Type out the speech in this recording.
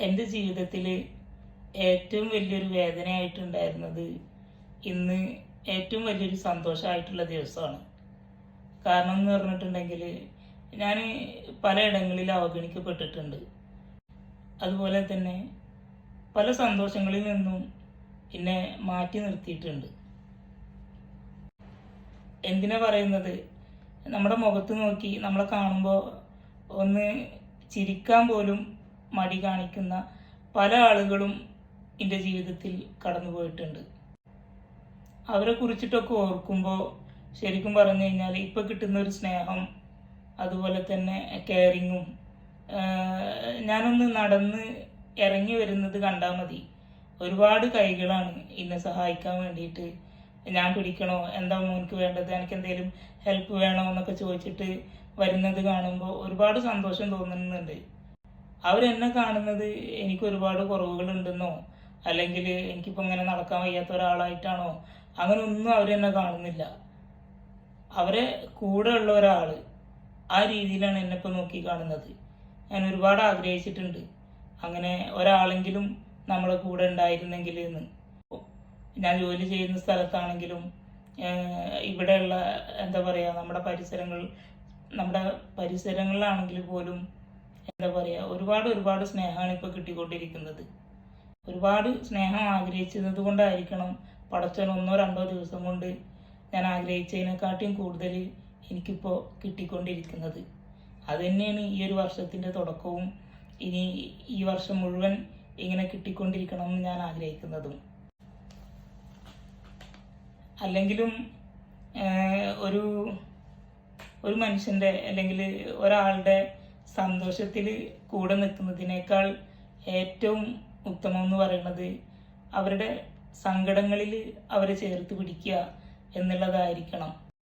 എൻ്റെ ജീവിതത്തിൽ ഏറ്റവും വലിയൊരു വേദനയായിട്ടുണ്ടായിരുന്നത് ഇന്ന് ഏറ്റവും വലിയൊരു സന്തോഷമായിട്ടുള്ള ദിവസമാണ്. കാരണം എന്ന് പറഞ്ഞിട്ടുണ്ടെങ്കിൽ ഞാൻ പലയിടങ്ങളിൽ അവഗണിക്കപ്പെട്ടിട്ടുണ്ട്. അതുപോലെ തന്നെ പല സന്തോഷങ്ങളിൽ നിന്നും എന്നെ മാറ്റി നിർത്തിയിട്ടുണ്ട്. എന്തിനാ പറയുന്നത്, നമ്മുടെ മുഖത്ത് നോക്കി നമ്മളെ കാണുമ്പോൾ ഒന്ന് ചിരിക്കാൻ പോലും മടി കാണിക്കുന്ന പല ആളുകളും എൻ്റെ ജീവിതത്തിൽ കടന്നു പോയിട്ടുണ്ട്. അവരെ കുറിച്ചിട്ടൊക്കെ ഓർക്കുമ്പോൾ ശരിക്കും പറഞ്ഞു കഴിഞ്ഞാൽ ഇപ്പോൾ കിട്ടുന്ന ഒരു സ്നേഹം, അതുപോലെ തന്നെ കെയറിങ്ങും, ഞാനൊന്ന് നടന്ന് ഇറങ്ങി വരുന്നത് കണ്ടാൽ മതി ഒരുപാട് കൈകളാണ് എന്നെ സഹായിക്കാൻ വേണ്ടിയിട്ട്. ഞാൻ പിടിക്കണോ, എന്താ മോനക്ക് വേണ്ടത്, എനിക്ക് എന്തെങ്കിലും ഹെൽപ്പ് വേണോ എന്നൊക്കെ ചോദിച്ചിട്ട് വരുന്നത് കാണുമ്പോൾ ഒരുപാട് സന്തോഷം തോന്നുന്നുണ്ട്. അവരെന്നെ കാണുന്നത് എനിക്ക് ഒരുപാട് കുറവുകളുണ്ടെന്നോ അല്ലെങ്കിൽ എനിക്കിപ്പോൾ ഇങ്ങനെ നടക്കാൻ വയ്യാത്ത ഒരാളായിട്ടാണോ, അങ്ങനെ ഒന്നും അവരെന്നെ കാണുന്നില്ല. അവരെ കൂടെ ഉള്ള ഒരാൾ ആ രീതിയിലാണ് എന്നെ ഇപ്പോൾ നോക്കി കാണുന്നത്. ഞാൻ ഒരുപാട് ആഗ്രഹിച്ചിട്ടുണ്ട് അങ്ങനെ ഒരാളെങ്കിലും നമ്മളെ കൂടെ ഉണ്ടായിരുന്നെങ്കിൽ എന്ന്. ഞാൻ ജോലി ചെയ്യുന്ന സ്ഥലത്താണെങ്കിലും ഇവിടെയുള്ള എന്താ പറയുക, നമ്മുടെ പരിസരങ്ങളിലാണെങ്കിൽ പോലും എന്താ പറയുക, ഒരുപാട് സ്നേഹമാണ് ഇപ്പോൾ കിട്ടിക്കൊണ്ടിരിക്കുന്നത്. ഒരുപാട് സ്നേഹം ആഗ്രഹിച്ചത് കൊണ്ടായിരിക്കണം പടച്ചോൻ 1-2 ദിവസം കൊണ്ട് ഞാൻ ആഗ്രഹിച്ചതിനെക്കാട്ടിയും കൂടുതൽ എനിക്കിപ്പോൾ കിട്ടിക്കൊണ്ടിരിക്കുന്നത്. അതുതന്നെയാണ് ഈ ഒരു വർഷത്തിൻ്റെ തുടക്കവും ഇനി ഈ വർഷം മുഴുവൻ ഇങ്ങനെ കിട്ടിക്കൊണ്ടിരിക്കണമെന്ന് ഞാൻ ആഗ്രഹിക്കുന്നതും. അല്ലെങ്കിലും ഒരു മനുഷ്യൻ്റെ അല്ലെങ്കിൽ ഒരാളുടെ സന്തോഷത്തിൽ കൂടെ നിൽക്കുന്നതിനേക്കാൾ ഏറ്റവും ഉത്തമം എന്ന് പറയുന്നത് അവരുടെ സങ്കടങ്ങളിൽ അവരെ ചേർത്ത് പിടിക്കുക എന്നുള്ളതായിരിക്കണം.